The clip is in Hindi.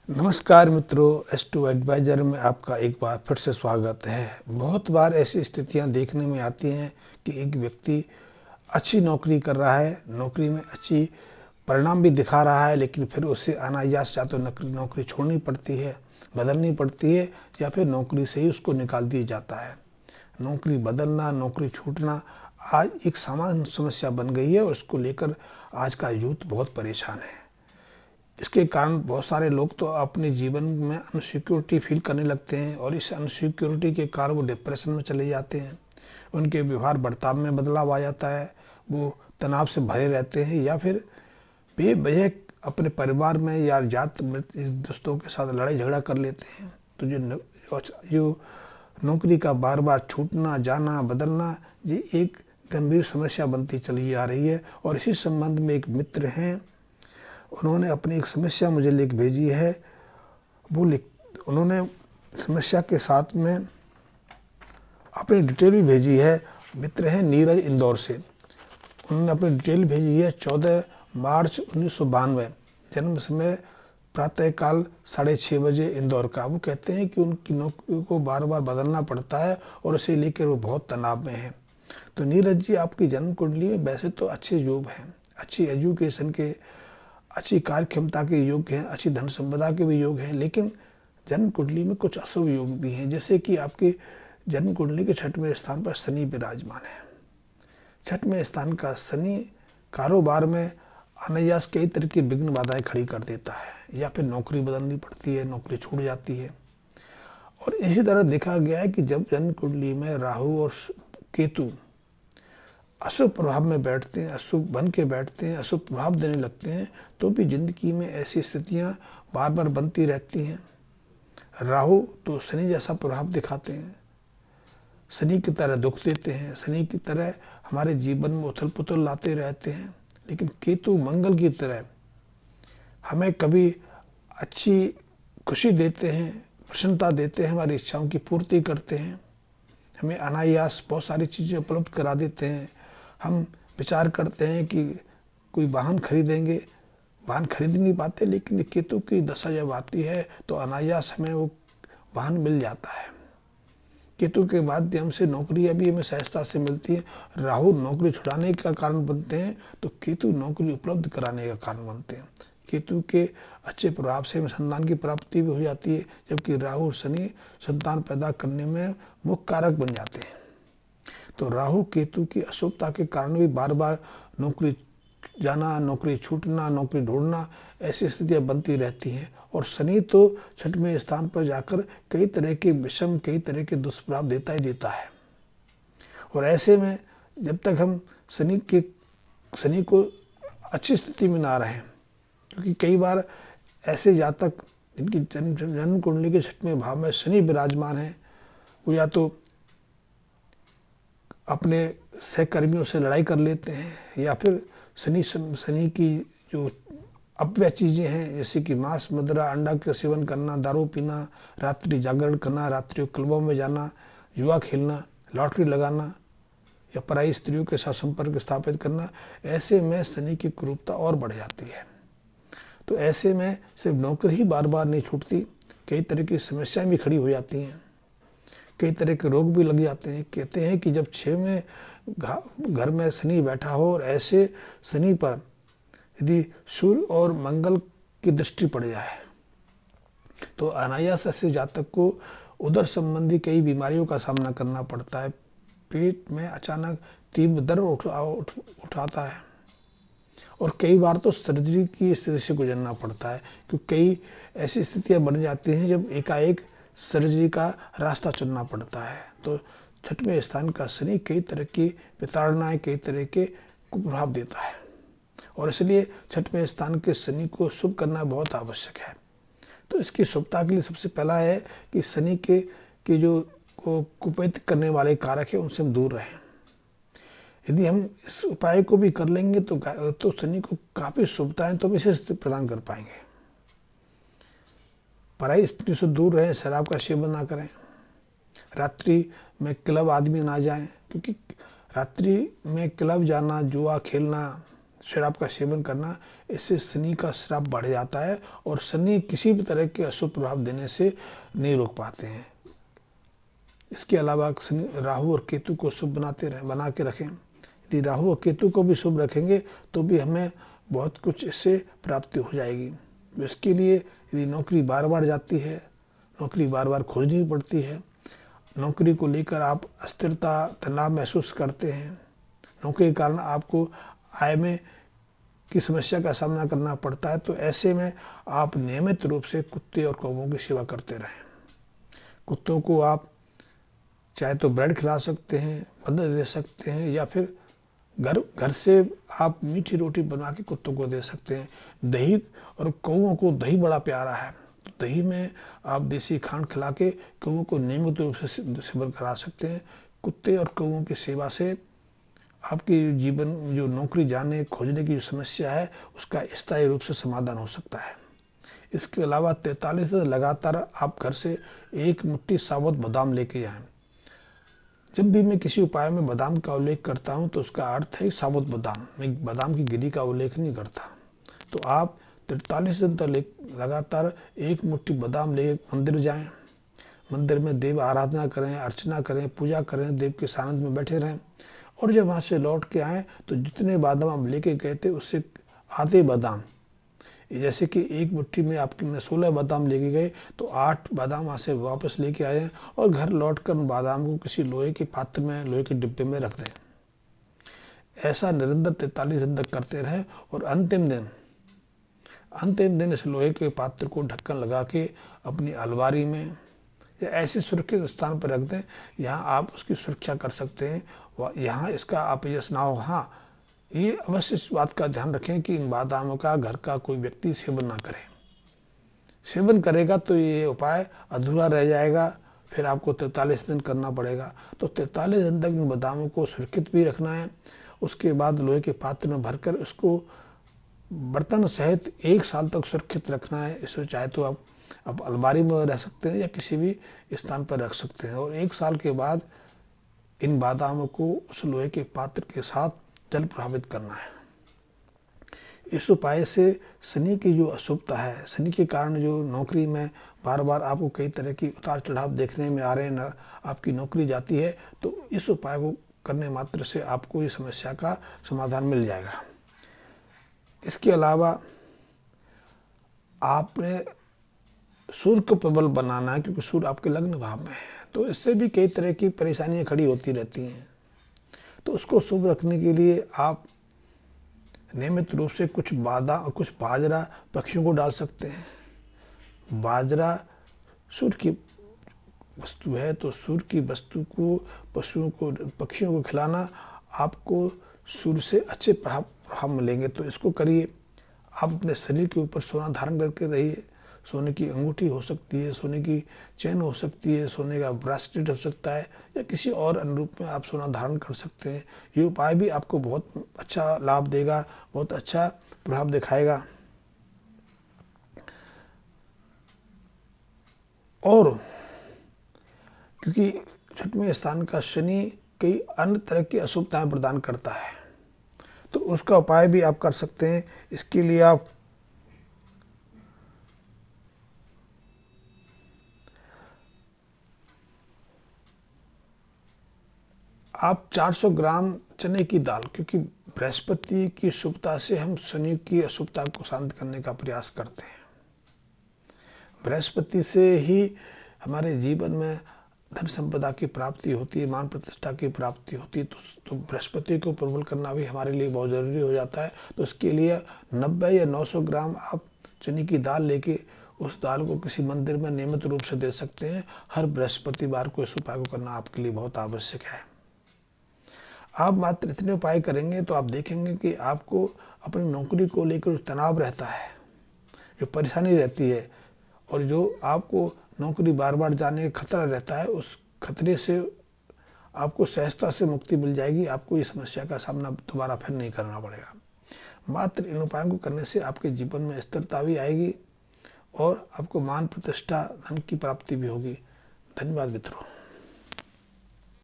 नमस्कार मित्रों, S2 एडवाइज़र में आपका एक बार फिर से स्वागत है। बहुत बार ऐसी स्थितियां देखने में आती हैं कि एक व्यक्ति अच्छी नौकरी कर रहा है, नौकरी में अच्छी परिणाम भी दिखा रहा है, लेकिन फिर उसे अनायास या तो नौकरी छोड़नी पड़ती है, बदलनी पड़ती है, या फिर नौकरी से ही उसको निकाल दिया जाता है। नौकरी बदलना, नौकरी छूटना आज एक सामान्य समस्या बन गई है और इसको लेकर आज का यूथ बहुत परेशान है। इसके कारण बहुत सारे लोग तो अपने जीवन में अनसिक्योरिटी फील करने लगते हैं और इस अनसिक्योरिटी के कारण वो डिप्रेशन में चले जाते हैं। उनके व्यवहार बर्ताव में बदलाव आ जाता है, वो तनाव से भरे रहते हैं या फिर बेवजह अपने परिवार में या जात दोस्तों के साथ लड़ाई झगड़ा कर लेते हैं। तो जो नौकरी का बार बार छूटना, जाना, बदलना, ये एक गंभीर समस्या बनती चली आ रही है। और इसी संबंध में एक मित्र हैं, उन्होंने अपनी एक समस्या मुझे लिख भेजी है। उन्होंने समस्या के साथ में अपनी डिटेल भी भेजी है। मित्र हैं नीरज, इंदौर से। उन्होंने अपनी डिटेल भेजी है। 14 मार्च 1992, जन्म समय प्रातःकाल 6:30 बजे, इंदौर का। वो कहते हैं कि उनकी नौकरी को बार बार बदलना पड़ता है और इसे लेकर वो बहुत तनाव में हैं। तो नीरज जी, आपकी जन्म कुंडली में वैसे तो अच्छे योग हैं, अच्छी एजुकेशन के, अच्छी कार्य क्षमता के योग हैं, अच्छी धन संपदा के भी योग हैं, लेकिन जन्म कुंडली में कुछ अशुभ योग भी हैं। जैसे कि आपके जन्म कुंडली के 6वें स्थान पर शनि विराजमान है। 6वें स्थान का शनि कारोबार में अनायास कई तरह की विघ्न बाधाएं खड़ी कर देता है, या फिर नौकरी बदलनी पड़ती है, नौकरी छूट जाती है। और इसी तरह देखा गया है कि जब जन्म कुंडली में राहु और केतु अशुभ प्रभाव में बैठते हैं, अशुभ बन के बैठते हैं, अशुभ प्रभाव देने लगते हैं, तो भी जिंदगी में ऐसी स्थितियां बार बार बनती रहती हैं। राहु तो शनि जैसा प्रभाव दिखाते हैं, शनि की तरह दुख देते हैं, शनि की तरह हमारे जीवन में उथल पुथल लाते रहते हैं। लेकिन केतु मंगल की तरह हमें कभी अच्छी खुशी देते हैं, प्रसन्नता देते हैं, हमारी इच्छाओं की पूर्ति करते हैं, हमें अनायास बहुत सारी चीज़ें उपलब्ध करा देते हैं। हम विचार करते हैं कि कोई वाहन खरीदेंगे, वाहन खरीद नहीं पाते, लेकिन केतु की दशा जब आती है तो अनायास हमें वो वाहन मिल जाता है। केतु के माध्यम से नौकरी अभी हमें सहजता से मिलती है। राहु नौकरी छुड़ाने का कारण बनते हैं, तो केतु नौकरी उपलब्ध कराने का कारण बनते हैं। केतु के अच्छे प्रभाव से संतान की प्राप्ति भी हो जाती है, जबकि राहु शनि संतान पैदा करने में मुख्य कारक बन जाते हैं। तो राहु केतु की अशुभता के कारण भी बार बार नौकरी जाना, नौकरी छूटना, नौकरी ढूंढना, ऐसी स्थितियां बनती रहती हैं। और शनि तो 6वें स्थान पर जाकर कई तरह के विषम, कई तरह के दुष्प्रभाव देता ही देता है। और ऐसे में जब तक हम शनि को अच्छी स्थिति में ना रहें, क्योंकि कई बार ऐसे जातक जिनकी जन्म कुंडली के 6वें भाव में शनि विराजमान है, वो या तो अपने सहकर्मियों से लड़ाई कर लेते हैं, या फिर शनि की जो अपव्यय चीज़ें हैं, जैसे कि मांस, मदिरा, अंडा का सेवन करना, दारू पीना, रात्रि जागरण करना, रात्रि क्लबों में जाना, जुआ खेलना, लॉटरी लगाना, या पराई स्त्रियों के साथ संपर्क स्थापित करना, ऐसे में शनि की क्रूरता और बढ़ जाती है। तो ऐसे में सिर्फ नौकरी ही बार बार नहीं छूटती, कई तरह की समस्याएं भी खड़ी हो जाती हैं, कई तरह के रोग भी लग जाते हैं। कहते हैं कि जब 6वें घर में शनि बैठा हो और ऐसे शनि पर यदि सूर्य और मंगल की दृष्टि पड़ जाए, तो अनायास ऐसे जातक को उदर संबंधी कई बीमारियों का सामना करना पड़ता है। पेट में अचानक तीव्र दर्द उठाता है, और कई बार तो सर्जरी की स्थिति से गुजरना पड़ता है, क्योंकि कई ऐसी स्थितियां बन जाती हैं जब एकाएक सर्जरी का रास्ता चुनना पड़ता है। तो 6वें स्थान का शनि कई तरह की विताड़नाएं, कई तरह के कुप्रभाव देता है, और इसलिए 6वें स्थान के शनि को शुभ करना बहुत आवश्यक है। तो इसकी शुभता के लिए सबसे पहला है कि शनि के जो कुपित करने वाले कारक है, उनसे हम दूर रहें। यदि हम इस उपाय को भी कर लेंगे तो शनि को काफ़ी शुभताएं तो हम इसे प्रदान कर पाएंगे। पराई स्त्री से दूर रहें, शराब का सेवन ना करें, रात्रि में क्लब आदमी ना जाएं, क्योंकि रात्रि में क्लब जाना, जुआ खेलना, शराब का सेवन करना, इससे शनि का श्राप बढ़ जाता है और शनि किसी भी तरह के अशुभ प्रभाव देने से नहीं रोक पाते हैं। इसके अलावा शनि, राहु और केतु को शुभ बना के रखें। यदि राहु और केतु को भी शुभ रखेंगे तो भी हमें बहुत कुछ इससे प्राप्ति हो जाएगी। तो इसके लिए यदि नौकरी बार बार जाती है, नौकरी बार बार खोजनी पड़ती है, नौकरी को लेकर आप अस्थिरता, तनाव महसूस करते हैं, नौकरी के कारण आपको आय में की समस्या का सामना करना पड़ता है, तो ऐसे में आप नियमित रूप से कुत्ते और कौवों की सेवा करते रहें। कुत्तों को आप चाहे तो ब्रेड खिला सकते हैं, मदद दे सकते हैं, या फिर घर से आप मीठी रोटी बना के कुत्तों को दे सकते हैं। दही और कौवों को दही बड़ा प्यारा है, तो दही में आप देसी खांड खिला के कौवों को नियमित रूप से सेवन करा सकते हैं। कुत्ते और कौवों की सेवा से आपकी जीवन में जो नौकरी जाने खोजने की जो समस्या है उसका स्थायी रूप से समाधान हो सकता है। इसके अलावा 43 दिन लगातार आप घर से 1 मुट्ठी साबुत बादाम लेके जाएं। जब भी मैं किसी उपाय में बादाम का उल्लेख करता हूं तो उसका अर्थ है साबुत बादाम, मैं बादाम की गिरी का उल्लेख नहीं करता। तो आप 43 दिन तक लगातार 1 मुट्ठी बादाम ले मंदिर जाएं, मंदिर में देव आराधना करें, अर्चना करें, पूजा करें, देव के सानिध्य में बैठे रहें, और जब वहाँ से लौट के आएँ तो जितने बादाम आप लेके गए थे उससे आधे बादाम, जैसे कि 1 मुट्ठी में आपके 16 बादाम लेके गए तो 8 बादाम वहाँ से वापस लेके आए और घर लौटकर उन बादाम को किसी लोहे के पात्र में, लोहे के डिब्बे में रख दें। ऐसा निरंतर 43 दिन तक करते रहे और अंतिम दिन इस लोहे के पात्र को ढक्कन लगा के अपनी अलमारी में या ऐसे सुरक्षित स्थान पर रख दें, यहाँ आप उसकी सुरक्षा कर सकते हैं, यहाँ इसका अपयश ना हो। हाँ, ये अवश्य इस बात का ध्यान रखें कि इन बादामों का घर का कोई व्यक्ति सेवन ना करे। सेवन करेगा तो ये उपाय अधूरा रह जाएगा, फिर आपको 43 दिन करना पड़ेगा। तो 43 दिन तक इन बादामों को सुरक्षित भी रखना है। उसके बाद लोहे के पात्र में भरकर उसको बर्तन सहित 1 साल तक सुरक्षित रखना है। इसको चाहे तो आप अलमारी में रख सकते हैं या किसी भी स्थान पर रख सकते हैं, और 1 साल के बाद इन बादामों को उस लोहे के पात्र के साथ जल प्रभावित करना है। इस उपाय से शनि की जो अशुभता है, शनि के कारण जो नौकरी में बार बार आपको कई तरह की उतार चढ़ाव देखने में आ रहे हैं, आपकी नौकरी जाती है, तो इस उपाय को करने मात्र से आपको इस समस्या का समाधान मिल जाएगा। इसके अलावा आपने सूर्य को प्रबल बनाना है, क्योंकि सूर्य आपके लग्न भाव में है, तो इससे भी कई तरह की परेशानियां खड़ी होती रहती हैं। तो उसको शुभ रखने के लिए आप नियमित रूप से कुछ बाजरा पक्षियों को डाल सकते हैं। बाजरा सूर्य की वस्तु है, तो सूर्य की वस्तु को पक्षियों को खिलाना आपको सूर्य से अच्छे प्रभाव मिलेंगे। तो इसको करिए। आप अपने शरीर के ऊपर सोना धारण करके रहिए। सोने की अंगूठी हो सकती है, सोने की चेन हो सकती है, सोने का ब्रेसलेट हो सकता है, या किसी और अनुरूप में आप सोना धारण कर सकते हैं। ये उपाय भी आपको बहुत अच्छा लाभ देगा, बहुत अच्छा प्रभाव दिखाएगा। और क्योंकि 6वें स्थान का शनि कई अन्य तरह की अशुभताएं प्रदान करता है, तो उसका उपाय भी आप कर सकते हैं। इसके लिए आप 400 ग्राम चने की दाल, क्योंकि बृहस्पति की शुभता से हम शनि की अशुभता को शांत करने का प्रयास करते हैं। बृहस्पति से ही हमारे जीवन में धन संपदा की प्राप्ति होती है, मान प्रतिष्ठा की प्राप्ति होती है। तो बृहस्पति को प्रबल करना भी हमारे लिए बहुत ज़रूरी हो जाता है। तो इसके लिए 90 या 900 ग्राम आप चने की दाल लेके उस दाल को किसी मंदिर में नियमित रूप से दे सकते हैं। हर बृहस्पतिवार को इस उपाय को करना आपके लिए बहुत आवश्यक है। आप मात्र इतने उपाय करेंगे तो आप देखेंगे कि आपको अपनी नौकरी को लेकर तनाव रहता है, जो परेशानी रहती है, और जो आपको नौकरी बार बार जाने का खतरा रहता है, उस खतरे से आपको सहजता से मुक्ति मिल जाएगी। आपको इस समस्या का सामना दोबारा फिर नहीं करना पड़ेगा। मात्र इन उपायों को करने से आपके जीवन में स्थिरता भी आएगी और आपको मान प्रतिष्ठा, धन की प्राप्ति भी होगी। धन्यवाद मित्रों।